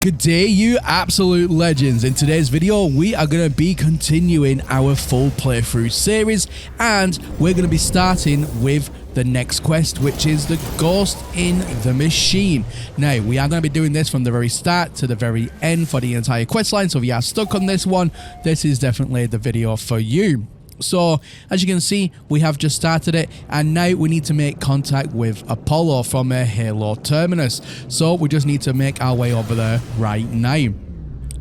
Good day, you absolute legends. In today's video, we are going to be continuing our full playthrough series, and we're going to be starting with the next quest, which is the Ghost in the Machine. Now, we are going to be doing this from the very start to the very end for the entire quest line, so if you are stuck on this one, this is definitely the video for you. So, as you can see, we have just started it, and now we need to make contact with Apollo from a Halo terminus. So, we just need to make our way over there right now.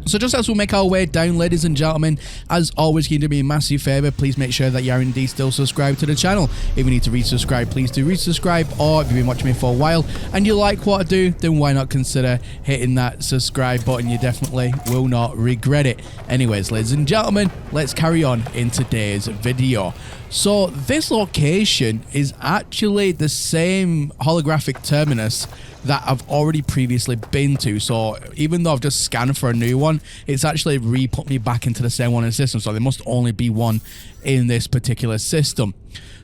So just as we make our way down, ladies and gentlemen, as always, can you do me a massive favour? Please make sure that you are indeed still subscribed to the channel. If you need to resubscribe, please do resubscribe. Or if you've been watching me for a while and you like what I do, then why not consider hitting that subscribe button? You definitely will not regret it. Anyways, ladies and gentlemen, let's carry on in today's video. So this location is actually the same holographic terminus that I've already previously been to. So even though I've just scanned for a new one, it's actually re-put me back into the same one in the system. So there must only be one in this particular system.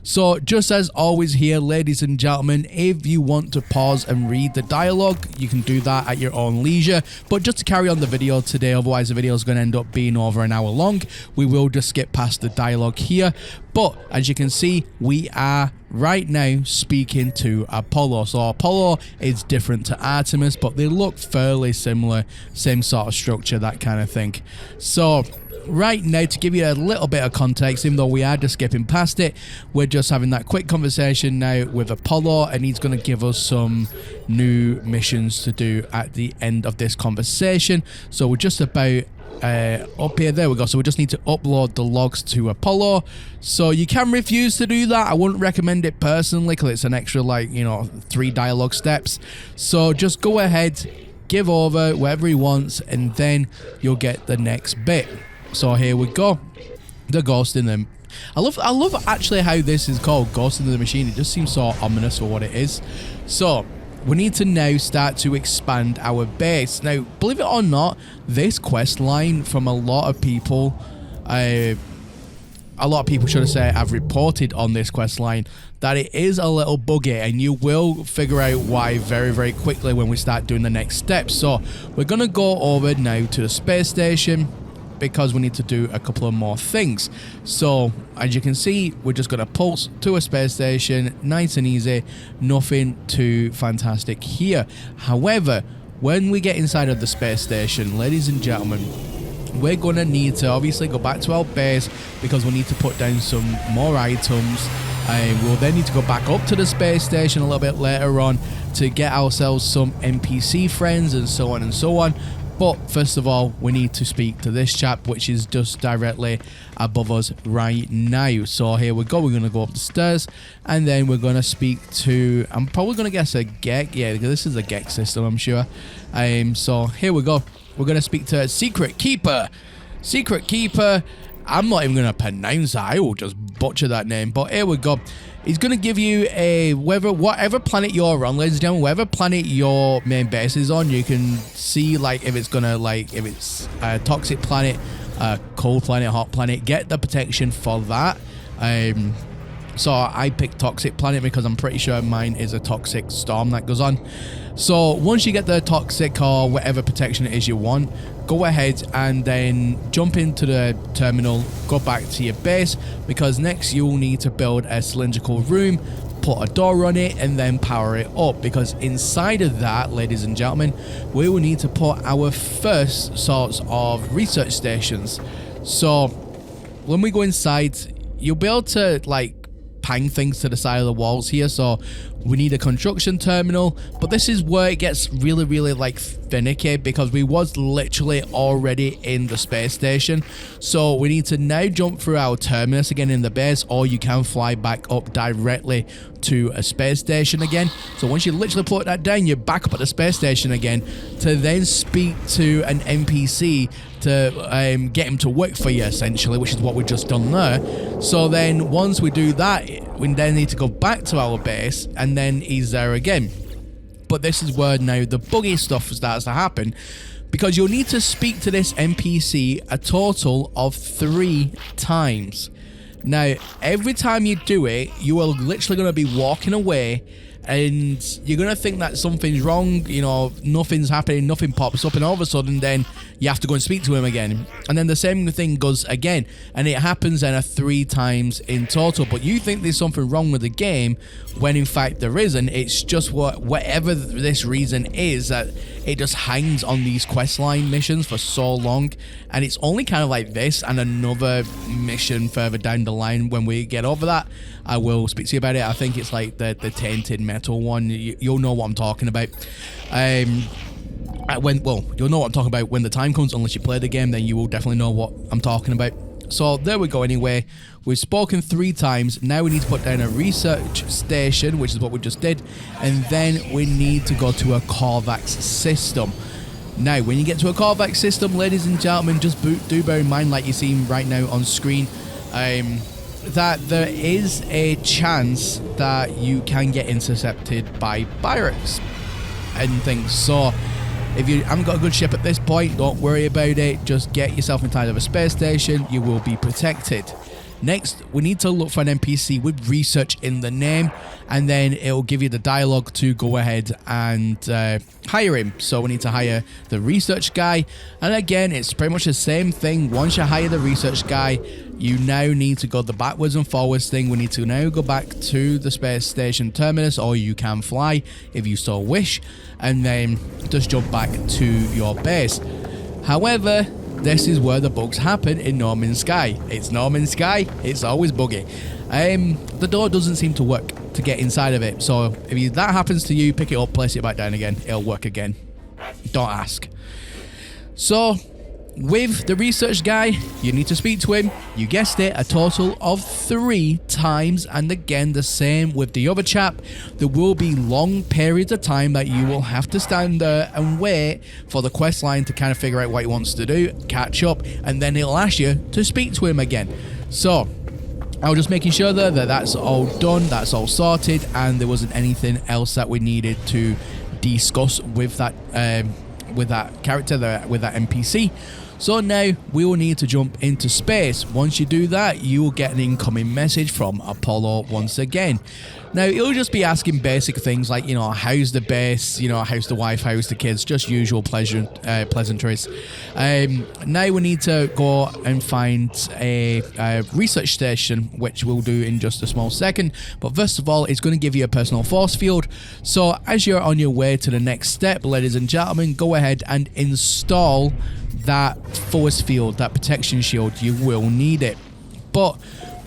So just as always here, ladies and gentlemen, if you want to pause and read the dialogue, you can do that at your own leisure. But just to carry on the video today, otherwise the video is going to end up being over an hour long, we will just skip past the dialogue here. But as you can see, we are right now speaking to Apollo. So Apollo is different to Artemis, but they look fairly similar, same sort of structure, that kind of thing. So right now, to give you a little bit of context, even though we are just skipping past it, we're just having that quick conversation now with Apollo, and he's going to give us some new missions to do at the end of this conversation. So we're just about up here. There we go. So we just need to upload the logs to Apollo. So you can refuse to do that. I wouldn't recommend it personally because it's an extra, like, you know, 3 dialogue steps. So just go ahead, give over whatever he wants, and then you'll get the next bit. So here we go. The Ghost in the... I love actually how this is called Ghost in the Machine. It just seems so ominous for what it is. So we need to now start to expand our base. Now, believe it or not, this quest line from a lot of people, should I say, have reported on this quest line that it is a little buggy, and you will figure out why very, very quickly when we start doing the next steps. So we're going to go over now to the space station, because we need to do a couple of more things. So as you can see, we're just going to pulse to a space station, nice and easy, nothing too fantastic here. However, when we get inside of the space station, ladies and gentlemen, we're going to need to obviously go back to our base because we need to put down some more items, and we'll then need to go back up to the space station a little bit later on to get ourselves some NPC friends and so on and so on. But first of all, we need to speak to this chap, which is just directly above us right now. So here we go. We're going to go up the stairs, and then we're going to speak to... I'm probably going to guess a Gek. Yeah, because this is a Gek system, I'm sure. So here we go. We're going to speak to Secret Keeper. Secret Keeper. I'm not even going to pronounce that. I will just butcher that name. But here we go. He's going to give you a, whatever planet you're on, ladies and gentlemen, whatever planet your main base is on, you can see, like, if it's going to, like, if it's a toxic planet, a cold planet, hot planet, get the protection for that. So I picked toxic planet because I'm pretty sure mine is a toxic storm that goes on. So once you get the toxic or whatever protection it is you want, go ahead and then jump into the terminal, go back to your base, because next you'll need to build a cylindrical room, put a door on it, and then power it up, because inside of that, ladies and gentlemen, we will need to put our first sorts of research stations. So when we go inside, you'll be able to, like, pang things to the side of the walls here. So we need a construction terminal, but this is where it gets really, really, like, finicky, because we was literally already in the space station. So we need to now jump through our terminus again in the base, or you can fly back up directly to a space station again. So once you literally put that down, you're back up at the space station again to then speak to an NPC to get him to work for you, essentially, which is what we've just done there. So then once we do that, we then need to go back to our base, and then he's there again. But this is where now the buggy stuff starts to happen, because you'll need to speak to this NPC a total of 3 times. Now, every time you do it, you are literally going to be walking away and you're gonna think that something's wrong, you know, nothing's happening, nothing pops up, and all of a sudden then you have to go and speak to him again, and then the same thing goes again, and it happens then 3 times in total. But you think there's something wrong with the game when in fact there isn't. It's just whatever this reason is, that it just hangs on these questline missions for so long, and it's only kind of like this and another mission further down the line. When we get over that, I will speak to you about it. I think it's like the tainted metal one. You'll know what I'm talking about. You'll know what I'm talking about when the time comes. Unless you play the game, then you will definitely know what I'm talking about. So there we go. Anyway, we've spoken 3 times. Now we need to put down a research station, which is what we just did, and then we need to go to a Korvax system. Now, when you get to a Korvax system, ladies and gentlemen, just do bear in mind, like you're seeing right now on screen, that there is a chance that you can get intercepted by pirates and things. So if you haven't got a good ship at this point, don't worry about it. Just get yourself inside of a space station. You will be protected. Next, we need to look for an NPC with research in the name, and then it'll give you the dialogue to go ahead and hire him. So we need to hire the research guy, and again, it's pretty much the same thing. Once you hire the research guy, you now need to go the backwards and forwards thing. We need to now go back to the space station terminus, or you can fly if you so wish, and then just jump back to your base. However, this is where the bugs happen in No Man's Sky. It's No Man's Sky, it's always buggy. The door doesn't seem to work to get inside of it, so if that happens to you, pick it up, place it back down again, it'll work again. Don't ask. So, with the research guy, you need to speak to him, you guessed it, a total of 3 times, and again the same with the other chap. There will be long periods of time that you will have to stand there and wait for the quest line to kind of figure out what he wants to do, catch up, and then it'll ask you to speak to him again. So I was just making sure there that that's all done, that's all sorted, and there wasn't anything else that we needed to discuss with that character, with that NPC. So now we will need to jump into space. Once you do that, you will get an incoming message from Apollo once again. Now, it'll just be asking basic things like, you know, how's the base, you know, how's the wife, how's the kids, just usual pleasantries. Now we need to go and find a research station, which we'll do in just a small second. But first of all, it's going to give you a personal force field. So as you're on your way to the next step, ladies and gentlemen, go ahead and install that force field, that protection shield. You will need it. But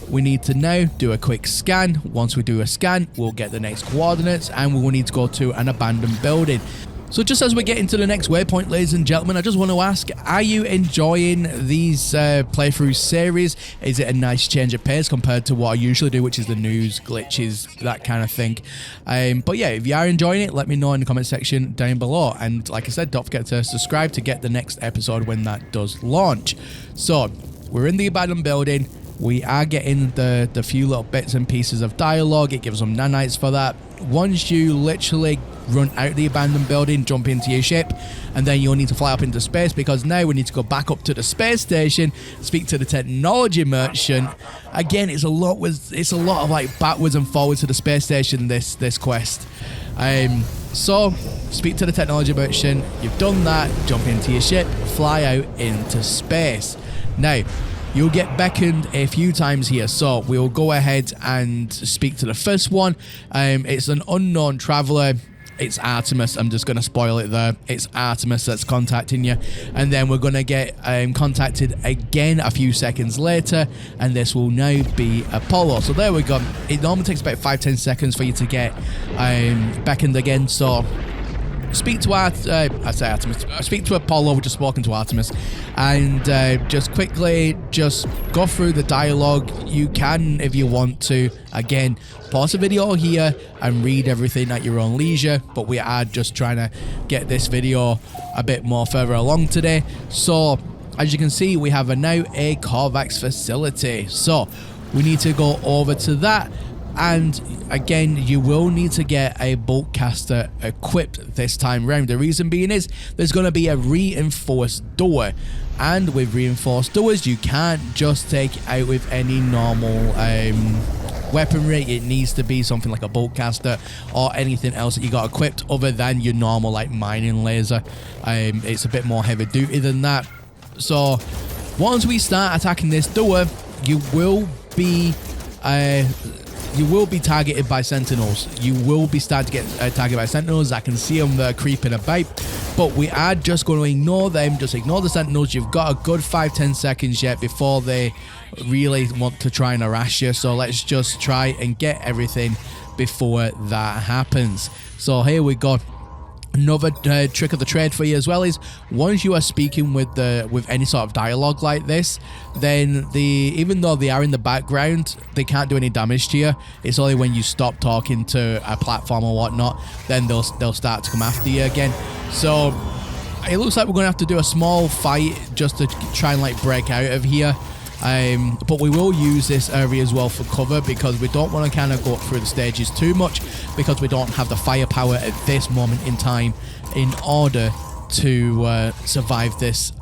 we need to now do a quick scan. Once we do a scan, we'll get the next coordinates, and we will need to go to an abandoned building. So just as we get into the next waypoint, ladies and gentlemen, I just want to ask, are you enjoying these playthrough series? Is it a nice change of pace compared to what I usually do, which is the news, glitches, that kind of thing? But yeah, if you are enjoying it, let me know in the comment section down below. And like I said, don't forget to subscribe to get the next episode when that does launch. So we're in the abandoned building. We are getting the few little bits and pieces of dialogue. It gives them nanites for that. Once you literally run out the abandoned building, jump into your ship, and then you'll need to fly up into space, because now we need to go back up to the space station, speak to the technology merchant. Again, it's a lot of like backwards and forwards to the space station, this quest. So speak to the technology merchant. You've done that, jump into your ship, fly out into space. Now you'll get beckoned a few times here, so we'll go ahead and speak to the first one. It's an unknown traveler. It's Artemis. I'm just going to spoil it there. It's Artemis that's contacting you, and then we're going to get contacted again a few seconds later, and this will now be Apollo. So there we go. It normally takes about 5-10 seconds for you to get beckoned again, so speak to speak to Apollo. We're just spoken to Artemis, and just quickly just go through the dialogue. You can, if you want to, again, pause the video here and read everything at your own leisure, but we are just trying to get this video a bit more further along today. So as you can see, we have now a Korvax facility, so we need to go over to that. And again, you will need to get a bolt caster equipped this time round. The reason being is there's going to be a reinforced door, and with reinforced doors, you can't just take it out with any normal weaponry, it needs to be something like a bolt caster or anything else that you got equipped other than your normal like mining laser. It's a bit more heavy duty than that. So once we start attacking this door, you will be targeted by sentinels. You will be starting to get targeted by sentinels. I can see them there creeping about, but we are just going to ignore them. Just ignore the sentinels. You've got a good 5-10 seconds yet before they really want to try and harass you. So let's just try and get everything before that happens. So here we go. Another trick of the trade for you as well is once you are speaking with any sort of dialogue like this, then even though they are in the background, they can't do any damage to you. It's only when you stop talking to a platform or whatnot, then they'll start to come after you again. So it looks like we're gonna have to do a small fight just to try and like break out of here. But we will use this area as well for cover because we don't want to kind of go up through the stages too much because we don't have the firepower at this moment in time in order to survive this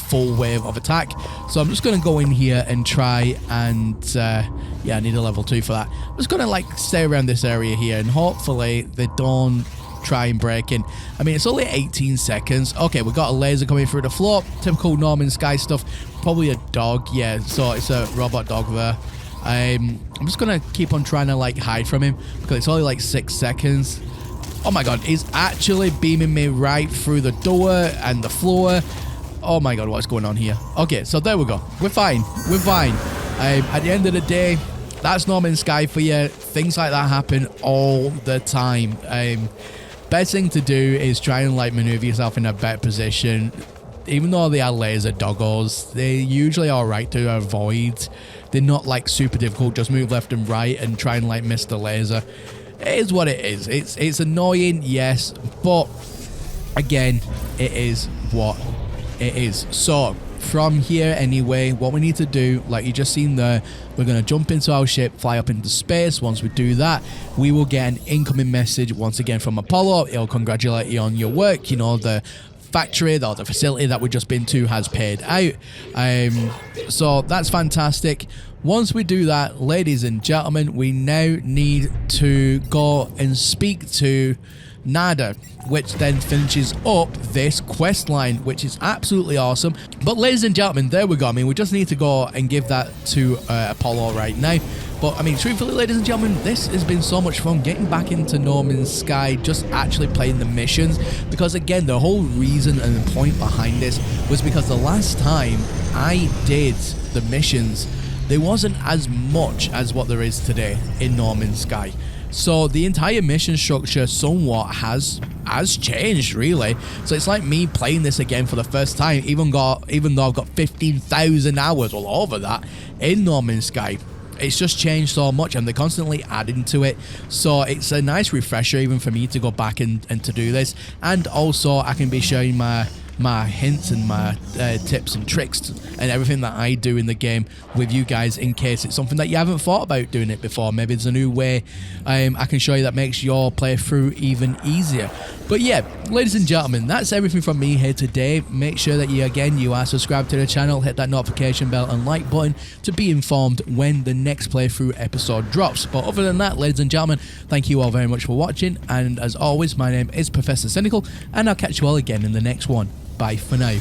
full wave of attack. So I'm just going to go in here and try and yeah, I need a level 2 for that. I'm just going to like stay around this area here and hopefully they don't try and break in. I mean, it's only 18 seconds. Okay, we got a laser coming through the floor. Typical Norman Sky stuff. Probably a dog. Yeah, so it's a robot dog there. I'm just gonna keep on trying to like hide from him because it's only like 6 seconds. Oh my god, he's actually beaming me right through the door and the floor. Oh my god, what's going on here? Okay, so there we go. We're fine. We're fine. At the end of the day, that's Norman Sky for you. Things like that happen all the time. Best thing to do is try and like maneuver yourself in a better position. Even though they are laser doggos, they're usually alright to avoid. They're not like super difficult. Just move left and right and try and like miss the laser. It is what it is. It's annoying, yes, but again, it is what it is. So from here anyway, what we need to do, like you just seen there, we're going to jump into our ship, fly up into space. Once we do that, we will get an incoming message once again from Apollo. It'll congratulate you on your work. You know, the factory or the facility that we've just been to has paid out. So that's fantastic. Once we do that, ladies and gentlemen, we now need to go and speak to Nada, which then finishes up this quest line, which is absolutely awesome. But ladies and gentlemen, there we go. I mean, we just need to go and give that to Apollo right now. But I mean, truthfully, ladies and gentlemen, this has been so much fun getting back into Norman Sky, just actually playing the missions. Because again, the whole reason and the point behind this was because the last time I did the missions, there wasn't as much as what there is today in Norman Sky. So the entire mission structure somewhat has changed, really. So it's like me playing this again for the first time, even though I've got 15,000 hours, well over that, in Norman Sky. It's just changed so much and they're constantly adding to it. So it's a nice refresher even for me to go back and to do this. And also I can be sharing my hints and my tips and tricks and everything that I do in the game with you guys in case it's something that you haven't thought about doing it before. Maybe there's a new way I can show you that makes your playthrough even easier. But yeah, ladies and gentlemen, that's everything from me here today. Make sure that you are subscribed to the channel, hit that notification bell and like button to be informed when the next playthrough episode drops. But other than that, ladies and gentlemen, thank you all very much for watching, and as always, my name is Professor Cynical, and I'll catch you all again in the next one. Bye for now.